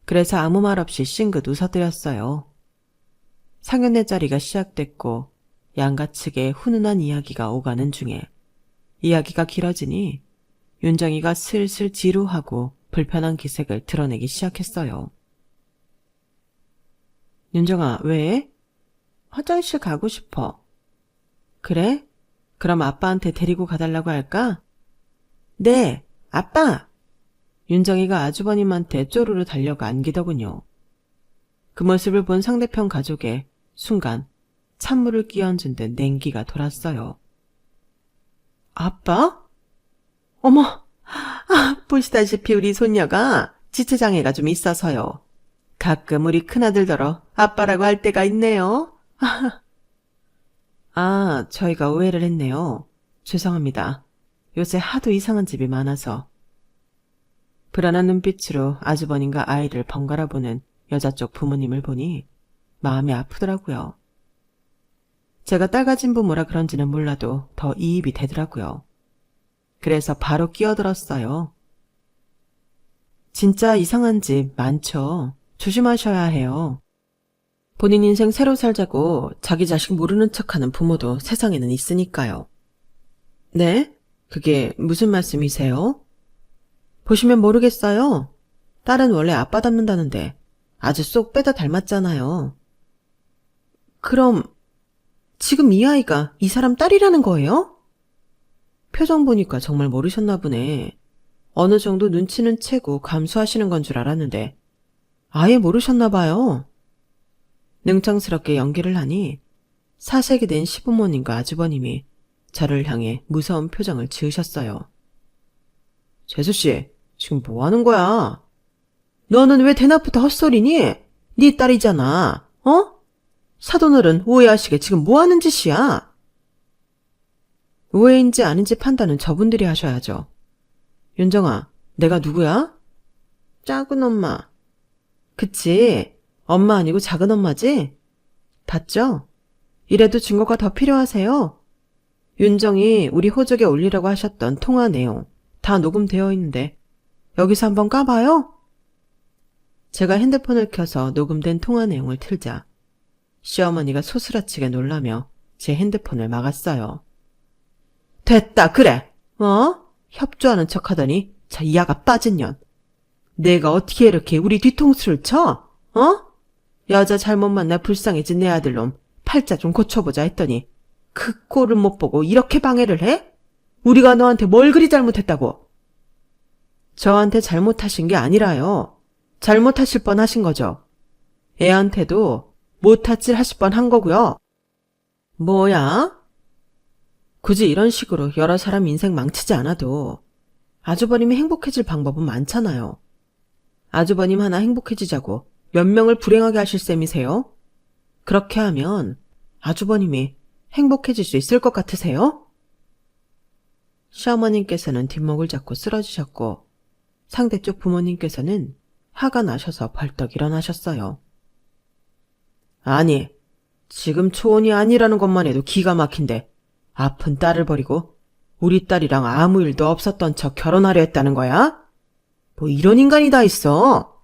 그래서 아무 말 없이 싱긋 웃어드렸어요. 상견례 자리가 시작됐고 양가 측의 훈훈한 이야기가 오가는 중에 이야기가 길어지니 윤정이가 슬슬 지루하고 불편한 기색을 드러내기 시작했어요. 윤정아, 왜? 화장실 가고 싶어. 그래? 그럼 아빠한테 데리고 가달라고 할까? 네, 아빠! 윤정이가 아주버님한테 쪼르르 달려가 안기더군요. 그 모습을 본 상대편 가족에 순간 찬물을 끼얹은 듯 냉기가 돌았어요. 아빠? 어머, 보시다시피 우리 손녀가 지체장애가 좀 있어서요. 가끔 우리 큰아들더러 아빠라고 할 때가 있네요. 아, 저희가 오해를 했네요. 죄송합니다. 요새 하도 이상한 집이 많아서. 불안한 눈빛으로 아주버님과 아이를 번갈아 보는 여자 쪽 부모님을 보니 마음이 아프더라고요. 제가 딸 가진 부모라 그런지는 몰라도 더 이입이 되더라고요. 그래서 바로 끼어들었어요. 진짜 이상한 집 많죠. 조심하셔야 해요. 본인 인생 새로 살자고 자기 자식 모르는 척하는 부모도 세상에는 있으니까요. 네? 그게 무슨 말씀이세요? 보시면 모르겠어요. 딸은 원래 아빠 닮는다는데 아주 쏙 빼다 닮았잖아요. 그럼 지금 이 아이가 이 사람 딸이라는 거예요? 표정 보니까 정말 모르셨나 보네. 어느 정도 눈치는 채고 감수하시는 건 줄 알았는데 아예 모르셨나 봐요. 능청스럽게 연기를 하니 사색이 된 시부모님과 아주버님이 저를 향해 무서운 표정을 지으셨어요. 재수씨, 지금 뭐 하는 거야? 너는 왜 대낮부터 헛소리니? 네 딸이잖아. 어? 사돈어른 오해하시게 지금 뭐 하는 짓이야? 오해인지 아닌지 판단은 저분들이 하셔야죠. 윤정아, 내가 누구야? 작은 엄마. 그치, 엄마 아니고 작은 엄마지? 봤죠? 이래도 증거가 더 필요하세요? 윤정이 우리 호적에 올리라고 하셨던 통화 내용 다 녹음되어 있는데 여기서 한번 까봐요? 제가 핸드폰을 켜서 녹음된 통화 내용을 틀자 시어머니가 소스라치게 놀라며 제 핸드폰을 막았어요. 됐다, 그래. 협조하는 척하더니 자, 이 아가 빠진 년. 내가 어떻게 이렇게 우리 뒤통수를 쳐? 여자 잘못 만나 불쌍해진 내 아들놈 팔자 좀 고쳐보자 했더니 그 꼴을 못 보고 이렇게 방해를 해? 우리가 너한테 뭘 그리 잘못했다고? 저한테 잘못하신 게 아니라요. 잘못하실 뻔하신 거죠. 애한테도 못하질 하실 뻔한 거고요. 뭐야? 굳이 이런 식으로 여러 사람 인생 망치지 않아도 아주버님이 행복해질 방법은 많잖아요. 아주버님 하나 행복해지자고 몇 명을 불행하게 하실 셈이세요? 그렇게 하면 아주버님이 행복해질 수 있을 것 같으세요? 시어머님께서는 뒷목을 잡고 쓰러지셨고 상대쪽 부모님께서는 화가 나셔서 벌떡 일어나셨어요. 아니, 지금 초혼이 아니라는 것만 해도 기가 막힌데 아픈 딸을 버리고 우리 딸이랑 아무 일도 없었던 척 결혼하려 했다는 거야? 뭐 이런 인간이 다 있어.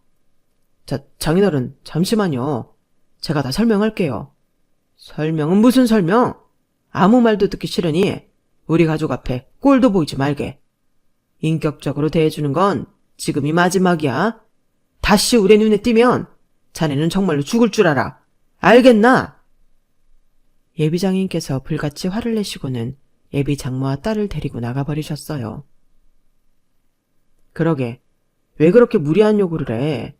자, 장인어른 잠시만요. 제가 다 설명할게요. 설명은 무슨 설명? 아무 말도 듣기 싫으니 우리 가족 앞에 꼴도 보이지 말게. 인격적으로 대해주는 건 지금이 마지막이야. 다시 우리 눈에 띄면 자네는 정말로 죽을 줄 알아. 알겠나? 예비장인께서 불같이 화를 내시고는 예비 장모와 딸을 데리고 나가버리셨어요. 그러게, 왜 그렇게 무리한 요구를 해?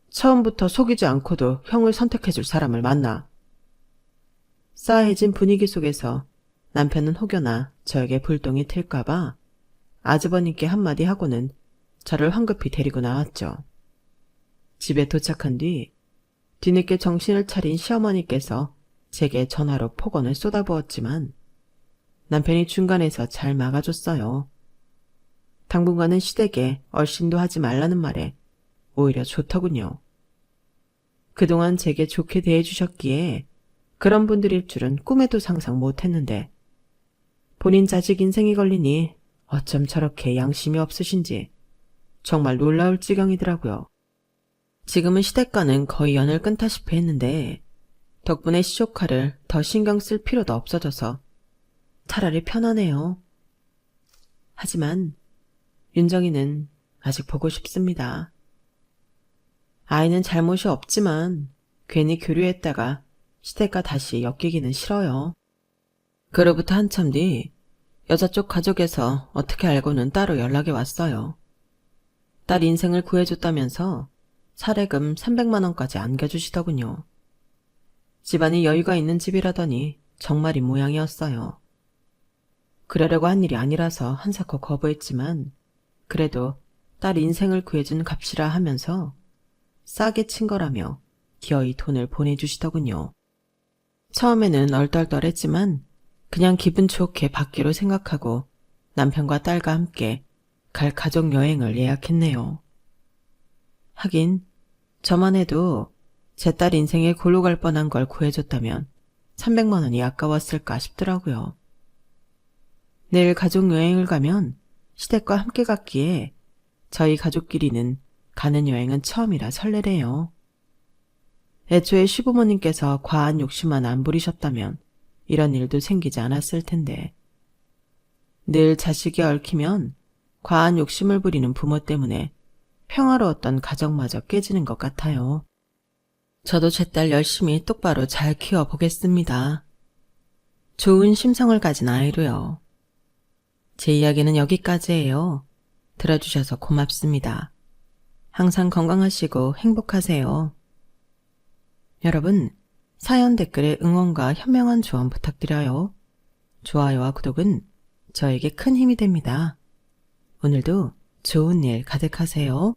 처음부터 속이지 않고도 형을 선택해줄 사람을 만나. 싸해진 분위기 속에서 남편은 혹여나 저에게 불똥이 튈까봐 아주버님께 한마디 하고는 저를 황급히 데리고 나왔죠. 집에 도착한 뒤 뒤늦게 정신을 차린 시어머니께서 제게 전화로 폭언을 쏟아부었지만 남편이 중간에서 잘 막아줬어요. 당분간은 시댁에 얼씬도 하지 말라는 말에 오히려 좋더군요. 그동안 제게 좋게 대해주셨기에 그런 분들일 줄은 꿈에도 상상 못했는데 본인 자식 인생이 걸리니 어쩜 저렇게 양심이 없으신지 정말 놀라울 지경이더라고요. 지금은 시댁과는 거의 연을 끊다시피 했는데 덕분에 시조카를 더 신경 쓸 필요도 없어져서 차라리 편하네요. 하지만 윤정이는 아직 보고 싶습니다. 아이는 잘못이 없지만 괜히 교류했다가 시댁과 다시 엮이기는 싫어요. 그로부터 한참 뒤 여자 쪽 가족에서 어떻게 알고는 따로 연락이 왔어요. 딸 인생을 구해줬다면서 사례금 300만 원까지 안겨주시더군요. 집안이 여유가 있는 집이라더니 정말이 모양이었어요. 그러려고 한 일이 아니라서 한사코 거부했지만 그래도 딸 인생을 구해준 값이라 하면서 싸게 친 거라며 기어이 돈을 보내주시더군요. 처음에는 얼떨떨했지만 그냥 기분 좋게 받기로 생각하고 남편과 딸과 함께 갈 가족 여행을 예약했네요. 하긴 저만 해도 제 딸 인생에 골로 갈 뻔한 걸 구해줬다면 300만 원이 아까웠을까 싶더라고요. 내일 가족 여행을 가면 시댁과 함께 갔기에 저희 가족끼리는 가는 여행은 처음이라 설레래요. 애초에 시부모님께서 과한 욕심만 안 부리셨다면 이런 일도 생기지 않았을 텐데 늘 자식이 얽히면 과한 욕심을 부리는 부모 때문에 평화로웠던 가정마저 깨지는 것 같아요. 저도 제 딸 열심히 똑바로 잘 키워보겠습니다. 좋은 심성을 가진 아이로요. 제 이야기는 여기까지예요. 들어주셔서 고맙습니다. 항상 건강하시고 행복하세요. 여러분, 사연 댓글에 응원과 현명한 조언 부탁드려요. 좋아요와 구독은 저에게 큰 힘이 됩니다. 오늘도 좋은 일 가득하세요.